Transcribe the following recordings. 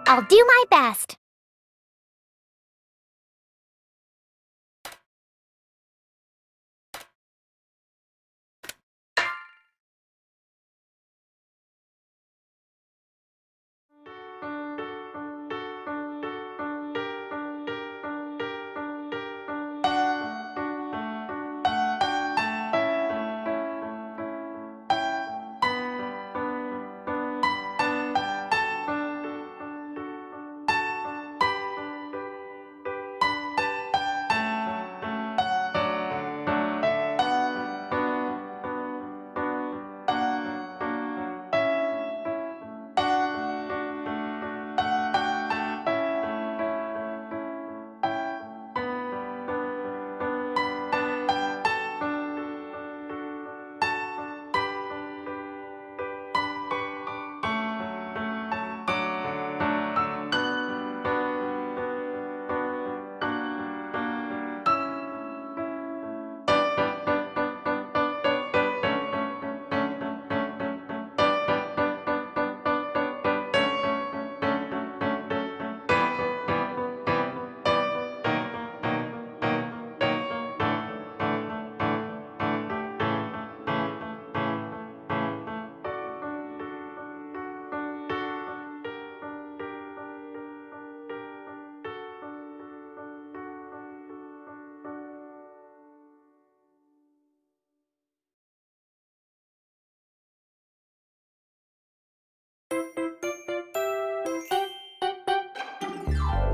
I'll do my best.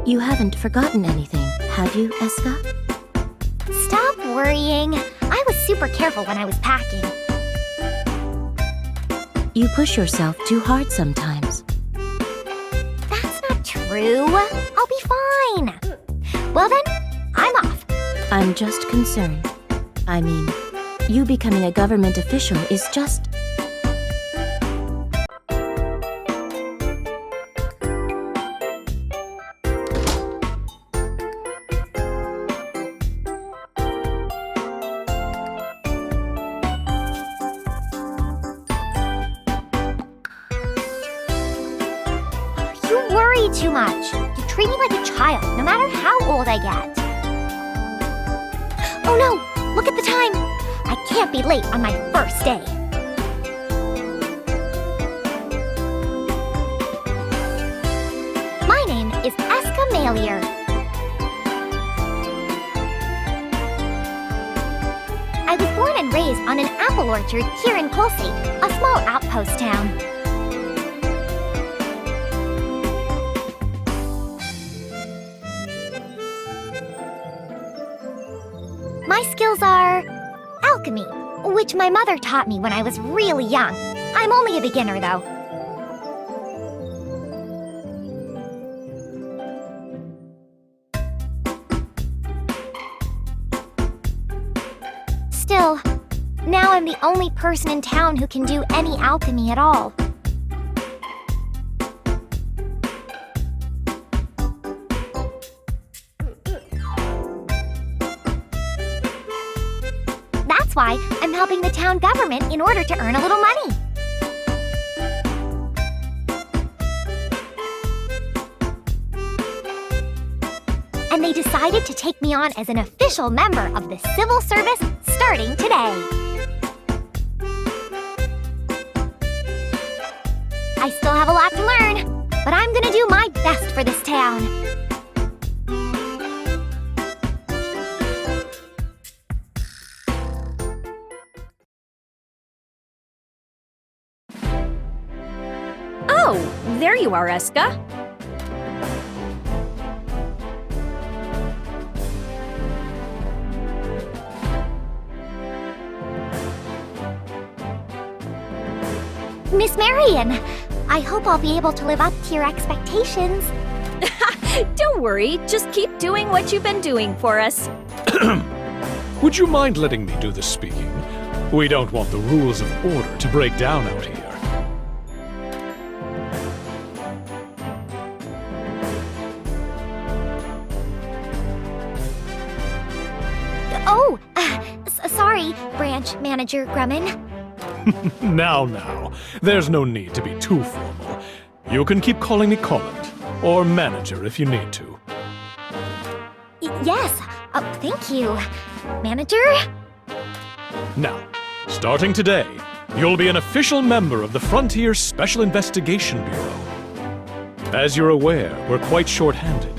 You haven't forgotten anything, have you, Escha? Stop worrying. I was super careful when I was packing. You push yourself too hard sometimes. That's not true. I'll be fine. Well then, I'm off. I'm just concerned. I mean, you becoming a government official is just... Too much. You treat me like a child, no matter how old I get. Oh no! Look at the time! I can't be late on my first day. My name is Escha Malier. I was born and raised on an apple orchard here in Kulsate, a small outpost town. My skills are alchemy, which my mother taught me when I was really young. I'm only a beginner, though. Still, now I'm the only person in town who can do any alchemy at all. That's why I'm helping the town government in order to earn a little money. And they decided to take me on as an official member of the civil service starting today. I still have a lot to learn, but I'm gonna do my best for this town. Oh, there you are, Escha. Miss Marion, I hope I'll be able to live up to your expectations. Don't worry, just keep doing what you've been doing for us. Would you mind letting me do the speaking? We don't want the rules of order to break down out here. Oh, sorry, Branch Manager Grumman. Now, there's no need to be too formal. You can keep calling me Colin. or manager if you need to. Yes, thank you. Manager? Now, starting today, you'll be an official member of the Frontier Special Investigation Bureau. As you're aware, we're quite short-handed.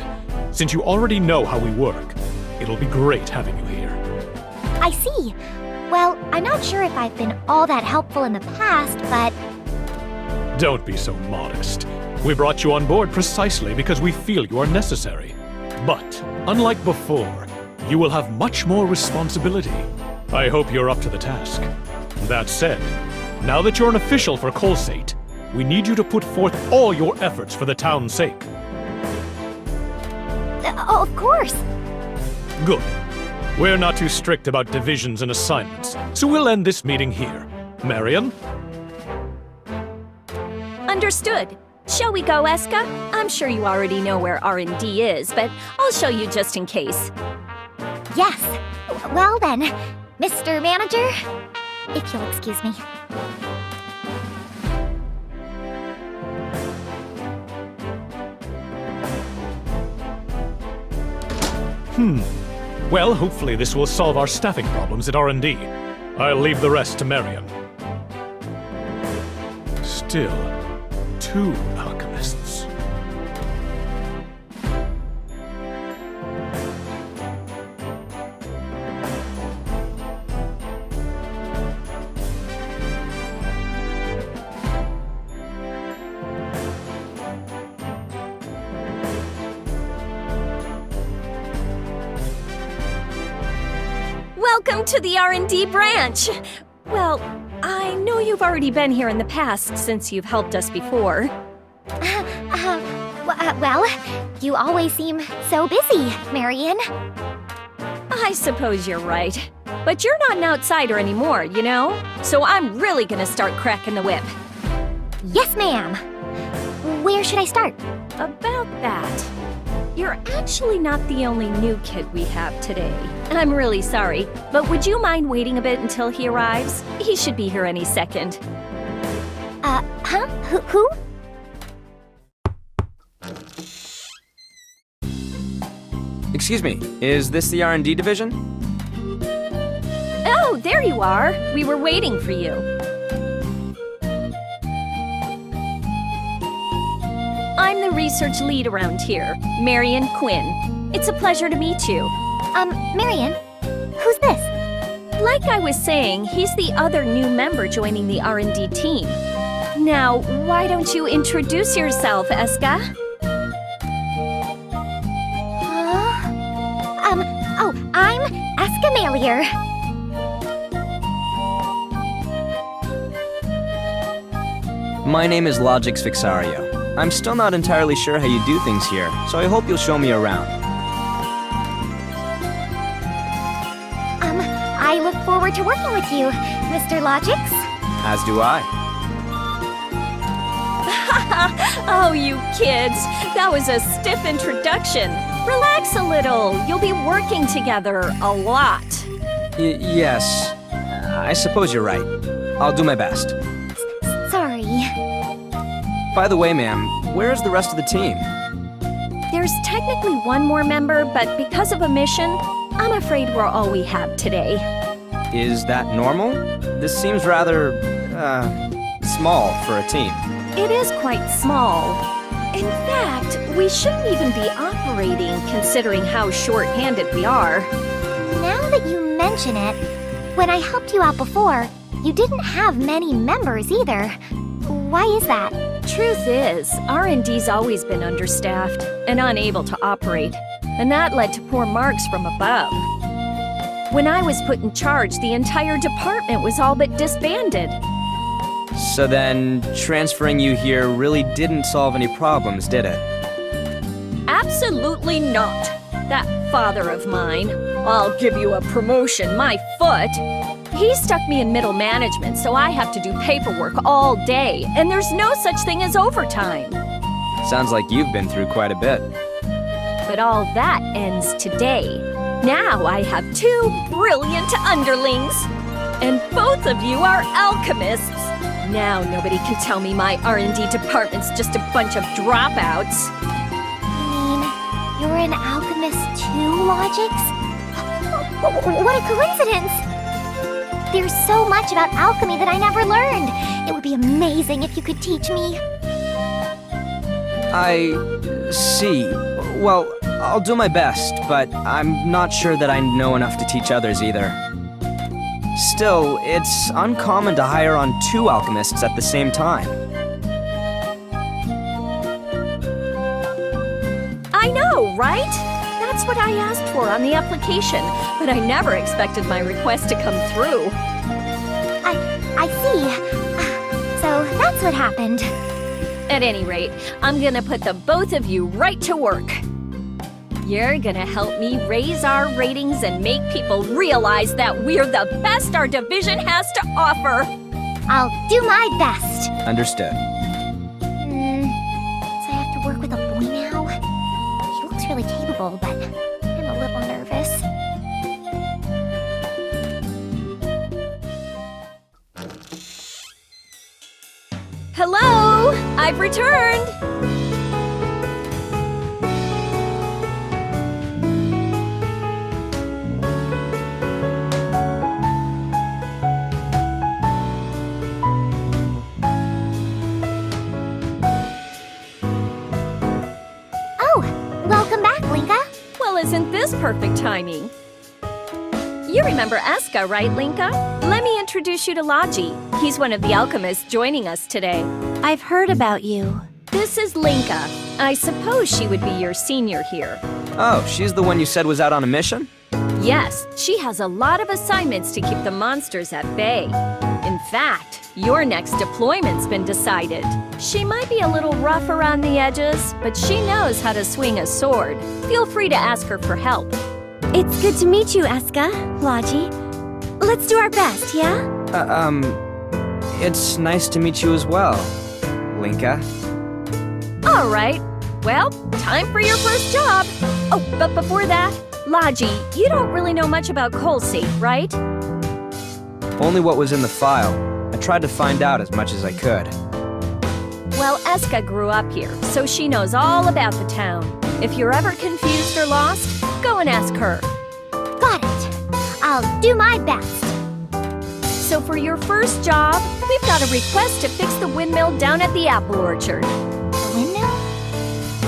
Since you already know how we work, it'll be great having you here. I see. Well, I'm not sure if I've been all that helpful in the past, but... Don't be so modest. We brought you on board precisely because we feel you are necessary. But, unlike before, you will have much more responsibility. I hope you're up to the task. That said, now that you're an official for Colsate, we need you to put forth all your efforts for the town's sake. Of course. Good. We're not too strict about divisions and assignments, so we'll end this meeting here. Marion? Understood. Shall we go, Escha? I'm sure you already know where R&D is, but I'll show you just in case. Yes. Well then, Mr. Manager, if you'll excuse me. Well, hopefully this will solve our staffing problems at R&D. I'll leave the rest to Marion. Still, 2 alchemists. Welcome to the R&D branch! Well, I know you've already been here in the past since you've helped us before. Well, you always seem so busy, Marion. I suppose you're right. But you're not an outsider anymore, you know? So I'm really gonna start cracking the whip. Yes, ma'am. Where should I start? About that. You're actually not the only new kid we have today. I'm really sorry, but would you mind waiting a bit until he arrives? He should be here any second. Who? Excuse me, is this the R&D division? Oh, there you are. We were waiting for you. I'm the research lead around here, Marion Quinn. It's a pleasure to meet you. Marion? Who's this? Like I was saying, he's the other new member joining the R&D team. Now, why don't you introduce yourself, Escha? I'm Escha. My name is Logix Vixario. I'm still not entirely sure how you do things here, so I hope you'll show me around. I look forward to working with you, Mr. Logix. As do I. Oh, you kids. That was a stiff introduction. Relax a little. You'll be working together a lot. Yes. I suppose you're right. I'll do my best. Sorry. By the way, ma'am, where's the rest of the team? There's technically one more member, but because of a mission, I'm afraid we're all we have today. Is that normal? This seems rather, small for a team. It is quite small. In fact, we shouldn't even be operating considering how short-handed we are. Now that you mention it, when I helped you out before, you didn't have many members either. Why is that? Truth is, R&D's always been understaffed and unable to operate, and that led to poor marks from above. When I was put in charge, the entire department was all but disbanded. So then, transferring you here really didn't solve any problems, did it? Absolutely not. That father of mine, I'll give you a promotion, my foot. He stuck me in middle management, so I have to do paperwork all day, and there's no such thing as overtime. Sounds like you've been through quite a bit. But all that ends today. Now I have 2 brilliant underlings, and both of you are alchemists. Now nobody can tell me my R&D department's just a bunch of dropouts. an alchemist too, Logics? What a coincidence! There's so much about alchemy that I never learned. It would be amazing if you could teach me. I see. Well, I'll do my best, but I'm not sure that I know enough to teach others either. Still, it's uncommon to hire on 2 alchemists at the same time. I know, right? That's what I asked for on the application, but I never expected my request to come through. I see. So that's what happened. At any rate, I'm gonna put the both of you right to work. You're gonna help me raise our ratings and make people realize that we're the best our division has to offer. I'll do my best. Understood. So I have to work with a boy now? He looks really capable, but I'm a little nervous. Hello! I've returned! Oh, welcome back, Linka. Well, isn't this perfect timing? You remember Escha, right, Linka? Let me introduce you to Logy. He's one of the alchemists joining us today. I've heard about you. This is Linka. I suppose she would be your senior here. Oh, she's the one you said was out on a mission? Yes, she has a lot of assignments to keep the monsters at bay. In fact, your next deployment's been decided. She might be a little rough around the edges, but she knows how to swing a sword. Feel free to ask her for help. It's good to meet you, Escha, Logy. Let's do our best, yeah? It's nice to meet you as well, Linka. All right. Well, time for your first job. Oh, but before that, Logy, you don't really know much about Colsate, right? Only what was in the file. I tried to find out as much as I could. Well, Escha grew up here, so she knows all about the town. If you're ever confused or lost, go and ask her. Got it. I'll do my best. So for your first job, we've got a request to fix the windmill down at the apple orchard. The windmill?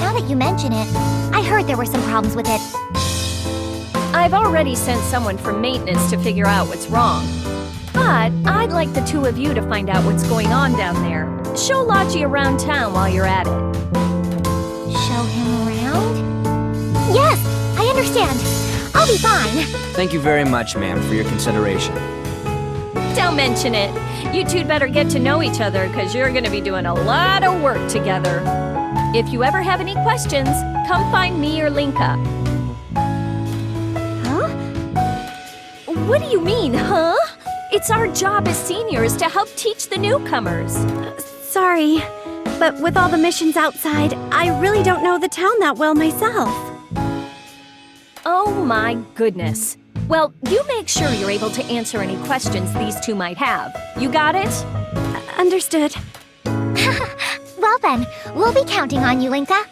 Now that you mention it, I heard there were some problems with it. I've already sent someone from maintenance to figure out what's wrong. But I'd like the 2 of you to find out what's going on down there. Show Logy around town while you're at it. Show him around? Yes, I understand. I'll be fine. Thank you very much, ma'am, for your consideration. Don't mention it. You 2'd better get to know each other because you're going to be doing a lot of work together. If you ever have any questions, come find me or Linka. Huh? What do you mean, huh? It's our job as seniors to help teach the newcomers. Sorry, but with all the missions outside, I really don't know the town that well myself. Oh my goodness. Well, you make sure you're able to answer any questions these 2 might have. You got it? Understood. Well then, we'll be counting on you, Linka.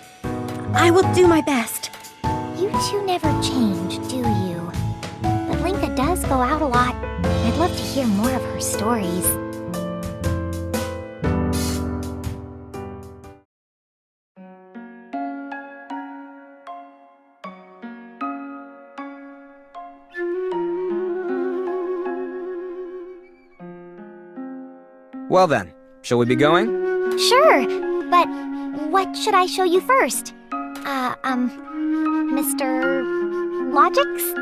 I will do my best. You 2 never change, do you? But Linka does go out a lot. I'd love to hear more of her stories. Well then, shall we be going? Sure, but what should I show you first? Mr. Logics?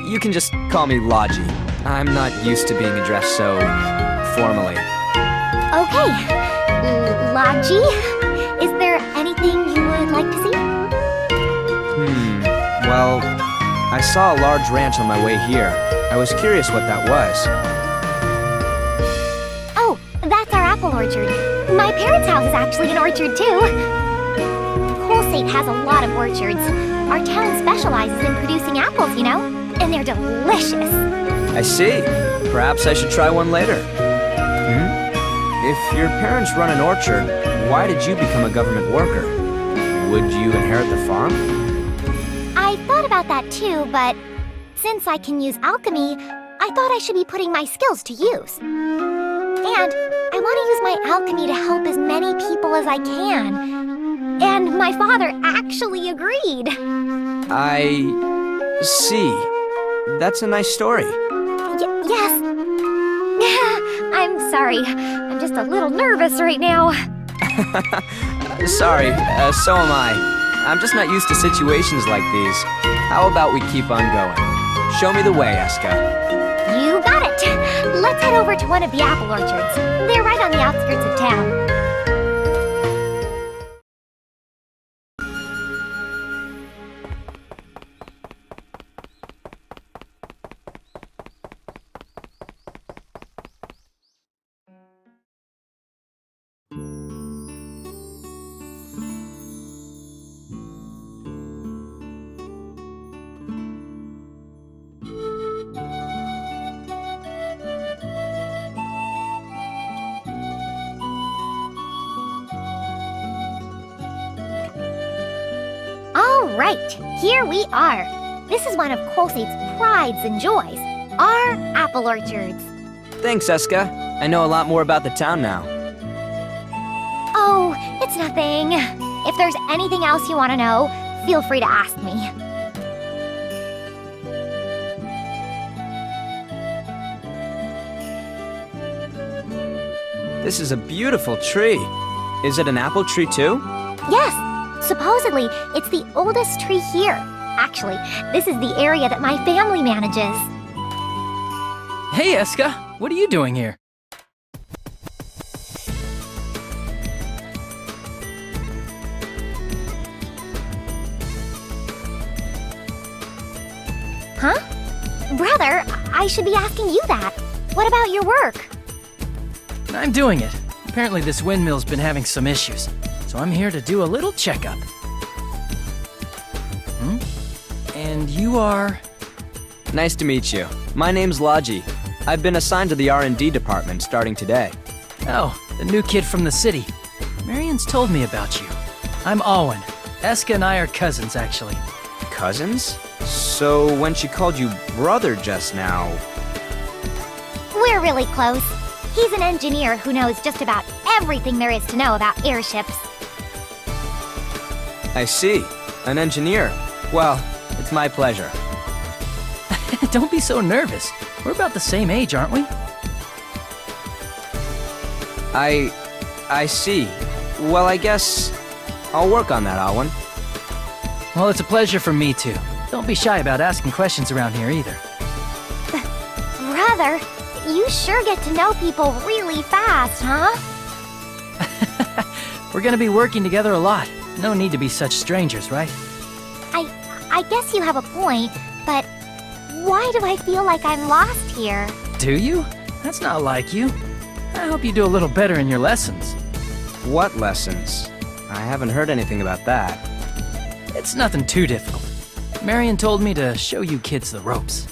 You can just call me Logy. I'm not used to being addressed so formally. Okay. Logy, is there anything you would like to see? Well, I saw a large ranch on my way here. I was curious what that was. Oh, that's our apple orchard. My parents' house is actually an orchard, too. Colsate has a lot of orchards. Our town specializes in producing apples, you know? And they're delicious. I see. Perhaps I should try one later. If your parents run an orchard, why did you become a government worker? would you inherit the farm? I thought about that too, but since I can use alchemy, I thought I should be putting my skills to use. And I want to use my alchemy to help as many people as I can. And my father actually agreed. I see. That's a nice story. Yes. I'm sorry. I'm just a little nervous right now. Sorry, so am I. I'm just not used to situations like these. How about we keep on going? Show me the way, Escha. You got it! Let's head over to one of the apple orchards. They're right on the outskirts of town. All right, here we are. This is one of Colsate's prides and joys, our apple orchards. Thanks, Escha. I know a lot more about the town now. Oh, it's nothing. If there's anything else you want to know, feel free to ask me. This is a beautiful tree. Is it an apple tree too? Yes, supposedly it's the oldest tree here. Actually, this is the area that my family manages. Hey, Escha! What are you doing here? Huh? Brother, I should be asking you that. What about your work? I'm doing it. Apparently this windmill's been having some issues, so I'm here to do a little checkup. And you are... Nice to meet you. My name's Logy. I've been assigned to the R&D department starting today. Oh, the new kid from the city. Marion's told me about you. I'm Alwyn. Escha and I are cousins, actually. Cousins? So when she called you brother just now... We're really close. He's an engineer who knows just about everything there is to know about airships. I see. An engineer. Well, it's my pleasure. Don't be so nervous. We're about the same age, aren't we? I see. Well, I guess I'll work on that, Alwyn. Well, it's a pleasure for me, too. Don't be shy about asking questions around here, either. Brother, you sure get to know people really fast, huh? We're gonna be working together a lot. No need to be such strangers, right? I guess you have a point, but why do I feel like I'm lost here? Do you? That's not like you. I hope you do a little better in your lessons. What lessons? I haven't heard anything about that. It's nothing too difficult. Marion told me to show you kids the ropes.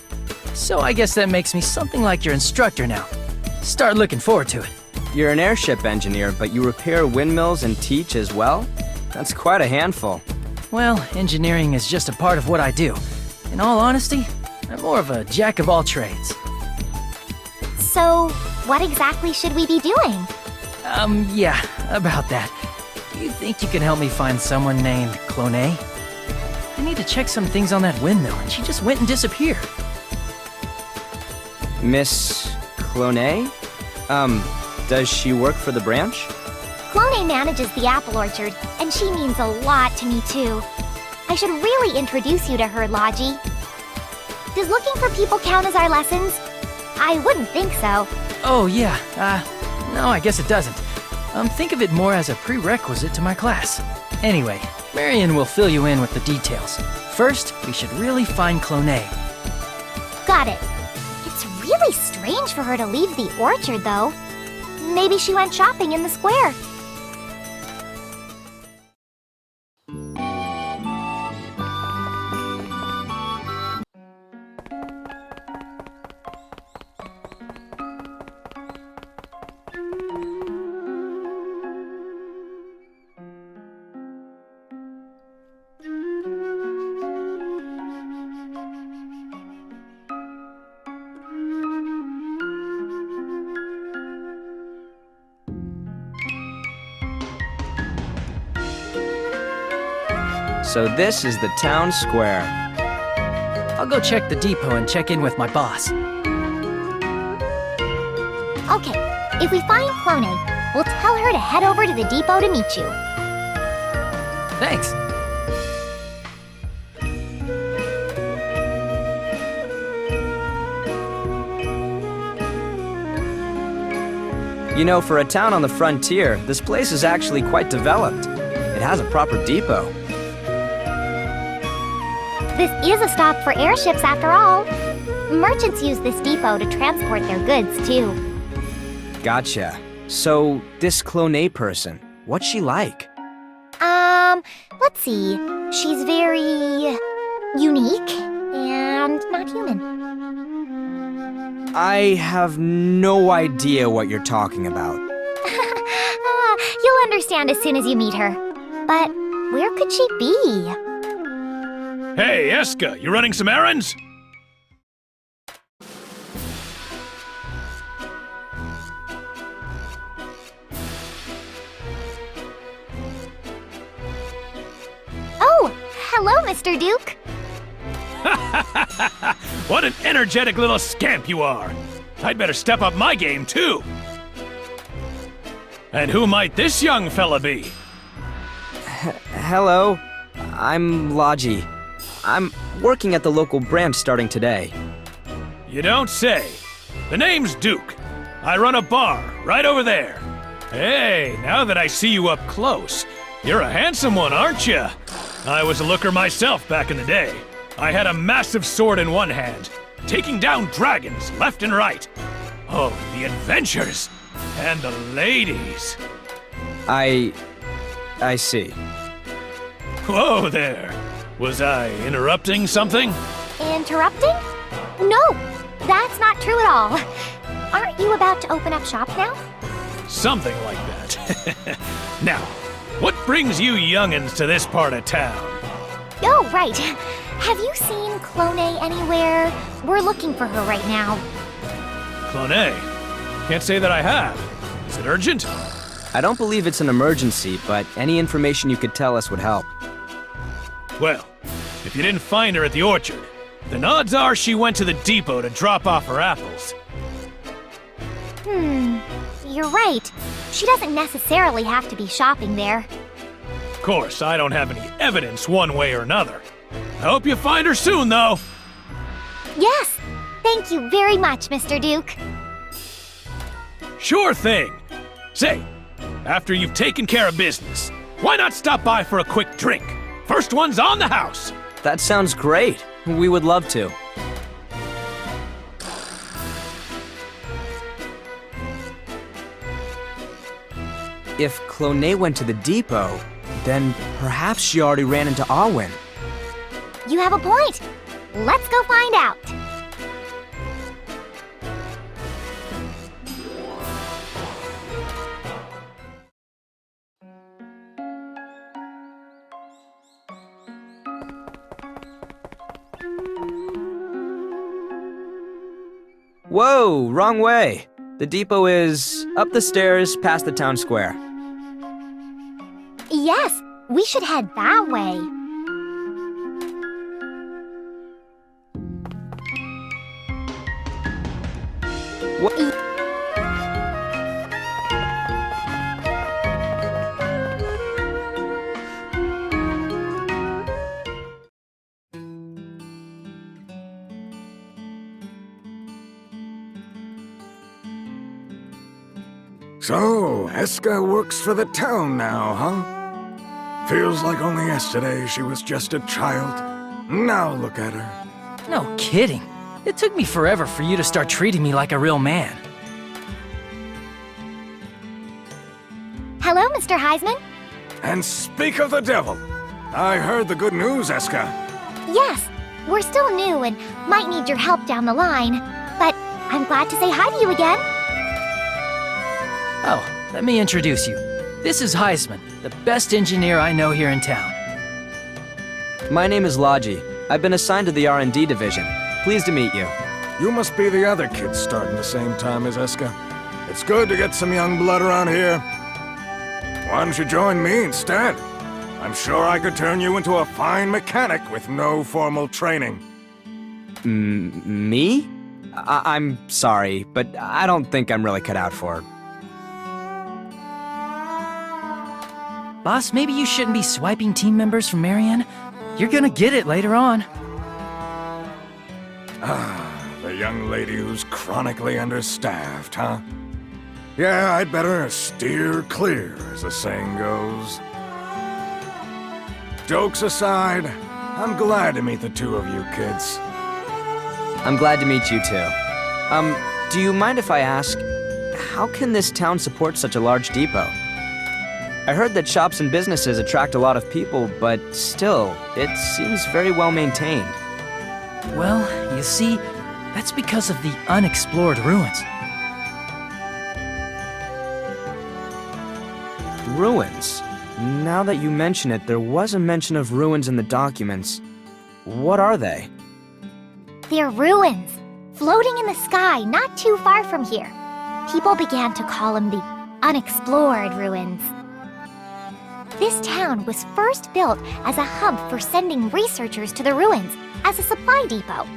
So I guess that makes me something like your instructor now. Start looking forward to it. You're an airship engineer, but you repair windmills and teach as well? That's quite a handful. Well, engineering is just a part of what I do. In all honesty, I'm more of a jack of all trades. So, what exactly should we be doing? Yeah, about that. Do you think you can help me find someone named Cloné? I need to check some things on that windmill, and she just went and disappeared. Miss Cloné? Does she work for the branch? Cloné manages the apple orchard, and she means a lot to me too. I should really introduce you to her, Logy. Does looking for people count as our lessons? I wouldn't think so. Oh, yeah. No, I guess it doesn't. Think of it more as a prerequisite to my class. Anyway, Marion will fill you in with the details. First, we should really find Cloné. Got it. It's really strange for her to leave the orchard, though. Maybe she went shopping in the square. So this is the town square. I'll go check the depot and check in with my boss. Okay, if we find Clone, we'll tell her to head over to the depot to meet you. Thanks. You know, for a town on the frontier, this place is actually quite developed. It has a proper depot. This is a stop for airships after all. Merchants use this depot to transport their goods, too. Gotcha. So, this Clone person, what's she like? Let's see. She's very unique and not human. I have no idea what you're talking about. You'll understand as soon as you meet her. But where could she be? Hey, Escha, you running some errands? Oh, hello, Mr. Duke. What an energetic little scamp you are! I'd better step up my game, too! And who might this young fella be? Hello, I'm Logy. I'm working at the local branch starting today. You don't say. The name's Duke. I run a bar right over there. Hey, now that I see you up close, you're a handsome one, aren't you? I was a looker myself back in the day. I had a massive sword in one hand, taking down dragons left and right. Oh, the adventures! And the ladies! I see. Whoa there! Was I interrupting something? Interrupting? No, that's not true at all. Aren't you about to open up shop now? Something like that. Now, what brings you youngins to this part of town? Oh, right. Have you seen Clone anywhere? We're looking for her right now. Clone? Can't say that I have. Is it urgent? I don't believe it's an emergency, but any information you could tell us would help. Well, if you didn't find her at the orchard, then odds are she went to the depot to drop off her apples. You're right. She doesn't necessarily have to be shopping there. Of course, I don't have any evidence one way or another. I hope you find her soon, though. Yes! Thank you very much, Mr. Duke. Sure thing. Say, after you've taken care of business, why not stop by for a quick drink? First one's on the house. That sounds great. We would love to. If Clone went to the depot, then perhaps she already ran into Arwen. You have a point. Let's go find out. Whoa, wrong way. The depot is up the stairs past the town square. Yes, we should head that way. What? So, Escha works for the town now, huh? Feels like only yesterday she was just a child. Now look at her. No kidding. It took me forever for you to start treating me like a real man. Hello, Mr. Heisman. And speak of the devil, I heard the good news, Escha. Yes, we're still new and might need your help down the line, but I'm glad to say hi to you again. Oh, let me introduce you. This is Heisman, the best engineer I know here in town. My name is Logy. I've been assigned to the R&D division. Pleased to meet you. You must be the other kids starting the same time as Escha. It's good to get some young blood around here. Why don't you join me instead? I'm sure I could turn you into a fine mechanic with no formal training. Me? I'm sorry, but I don't think I'm really cut out for it. Boss, maybe you shouldn't be swiping team members from Marianne. You're gonna get it later on. The young lady who's chronically understaffed, huh? Yeah, I'd better steer clear, as the saying goes. Jokes aside, I'm glad to meet the two of you kids. I'm glad to meet you too. Do you mind if I ask, how can this town support such a large depot? I heard that shops and businesses attract a lot of people, but still, it seems very well maintained. Well, you see, that's because of the unexplored ruins. Ruins? Now that you mention it, there was a mention of ruins in the documents. What are they? They're ruins, floating in the sky not too far from here. People began to call them the unexplored ruins. This town was first built as a hub for sending researchers to the ruins as a supply depot.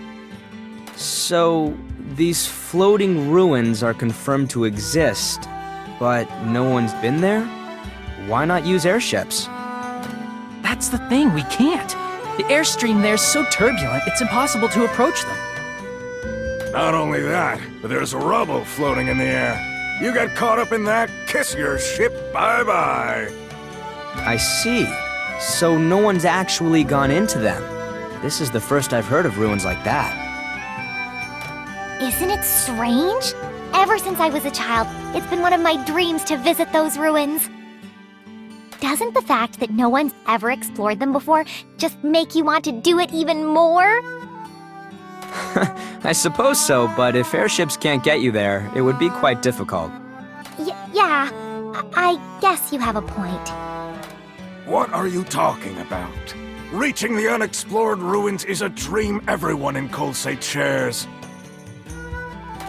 So, these floating ruins are confirmed to exist, but no one's been there? Why not use airships? That's the thing, we can't. The airstream there's so turbulent, it's impossible to approach them. Not only that, but there's rubble floating in the air. You get caught up in that, kiss your ship bye-bye. I see. So no one's actually gone into them. This is the first I've heard of ruins like that. Isn't it strange? Ever since I was a child, it's been one of my dreams to visit those ruins. Doesn't the fact that no one's ever explored them before just make you want to do it even more? I suppose so, but if airships can't get you there, it would be quite difficult. Yeah, I guess you have a point. What are you talking about? Reaching the unexplored ruins is a dream everyone in Colsate shares.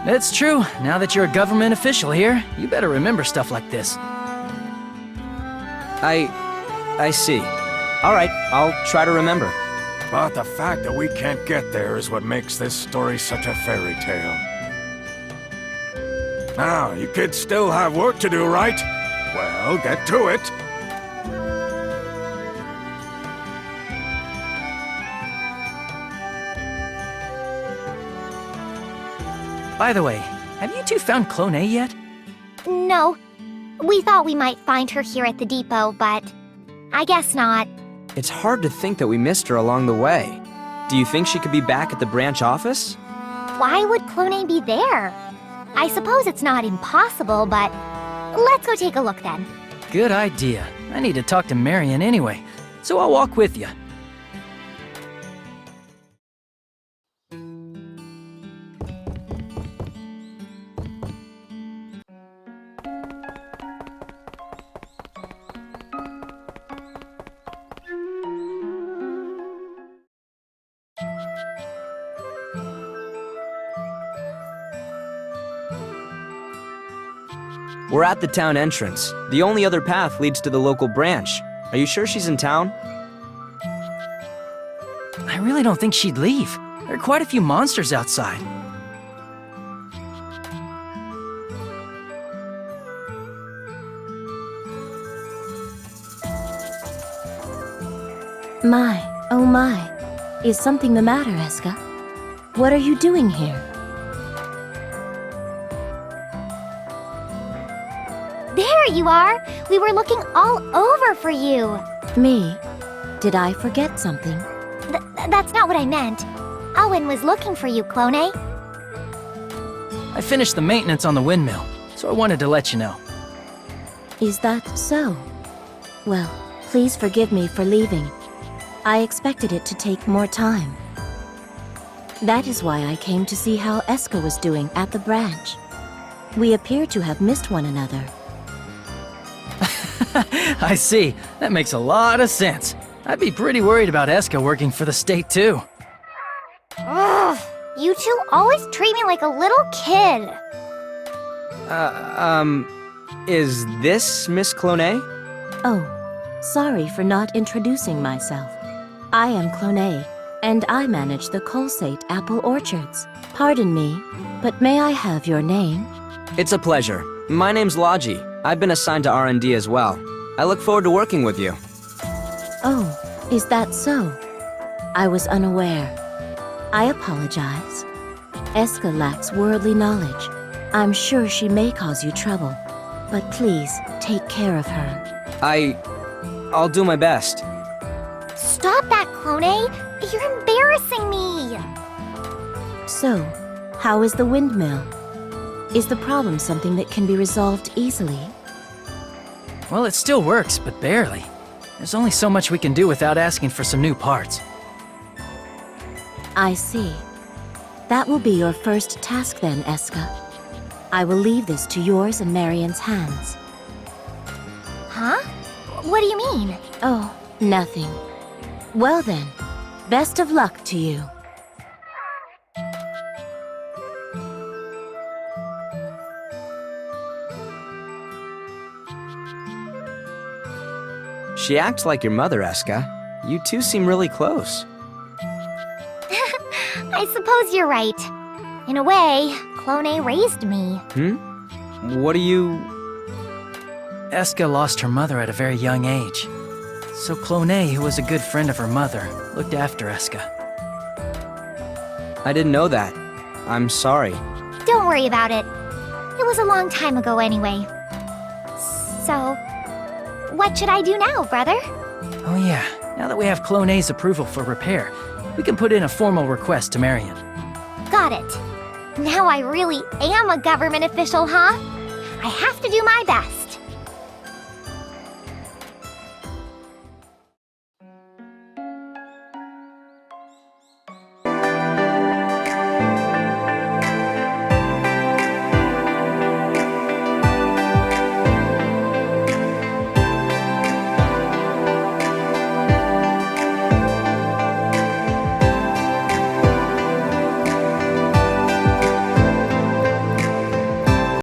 It's true. Now that you're a government official here, you better remember stuff like this. I see. All right, I'll try to remember. But the fact that we can't get there is what makes this story such a fairy tale. Now, you kids still have work to do, right? Well, get to it. By the way, have you two found Clone A yet? No. We thought we might find her here at the depot, but I guess not. It's hard to think that we missed her along the way. Do you think she could be back at the branch office? Why would Clone A be there? I suppose it's not impossible, but let's go take a look then. Good idea. I need to talk to Marion anyway, so I'll walk with you. We're at the town entrance. The only other path leads to the local branch. Are you sure she's in town? I really don't think she'd leave. There are quite a few monsters outside. My, oh my. Is something the matter, Escha? What are you doing here? There you are! We were looking all over for you! Me? Did I forget something? That's not what I meant. Owen was looking for you, Clone A. I finished the maintenance on the windmill, so I wanted to let you know. Is that so? Well, please forgive me for leaving. I expected it to take more time. That is why I came to see how Escha was doing at the branch. We appear to have missed one another. I see. That makes a lot of sense. I'd be pretty worried about Escha working for the state, too. Ugh, you two always treat me like a little kid. Is this Miss Clone A? Oh, Sorry for not introducing myself. I am Clone, and I manage the Colsate apple orchards. Pardon me, but may I have your name? It's a pleasure. My name's Logy. I've been assigned to R&D as well. I look forward to working with you. Oh, is that so? I was unaware. I apologize. Escha lacks worldly knowledge. I'm sure she may cause you trouble, but please take care of her. I'll do my best. Stop that, Clone! You're embarrassing me! So, how is the windmill? Is the problem something that can be resolved easily? Well, it still works, but barely. There's only so much we can do without asking for some new parts. I see. That will be your first task then, Escha. I will leave this to yours and Marion's hands. Huh? What do you mean? Oh, nothing. Well then, best of luck to you. She acts like your mother, Escha. You two seem really close. I suppose you're right. In a way, Clone raised me. What do you... Escha lost her mother at a very young age. So Clone, who was a good friend of her mother, looked after Escha. I didn't know that. I'm sorry. Don't worry about it. It was a long time ago anyway. So, what should I do now, brother? Oh yeah, now that we have Clone's approval for repair, we can put in a formal request to Marion. Got it. Now I really am a government official, huh? I have to do my best.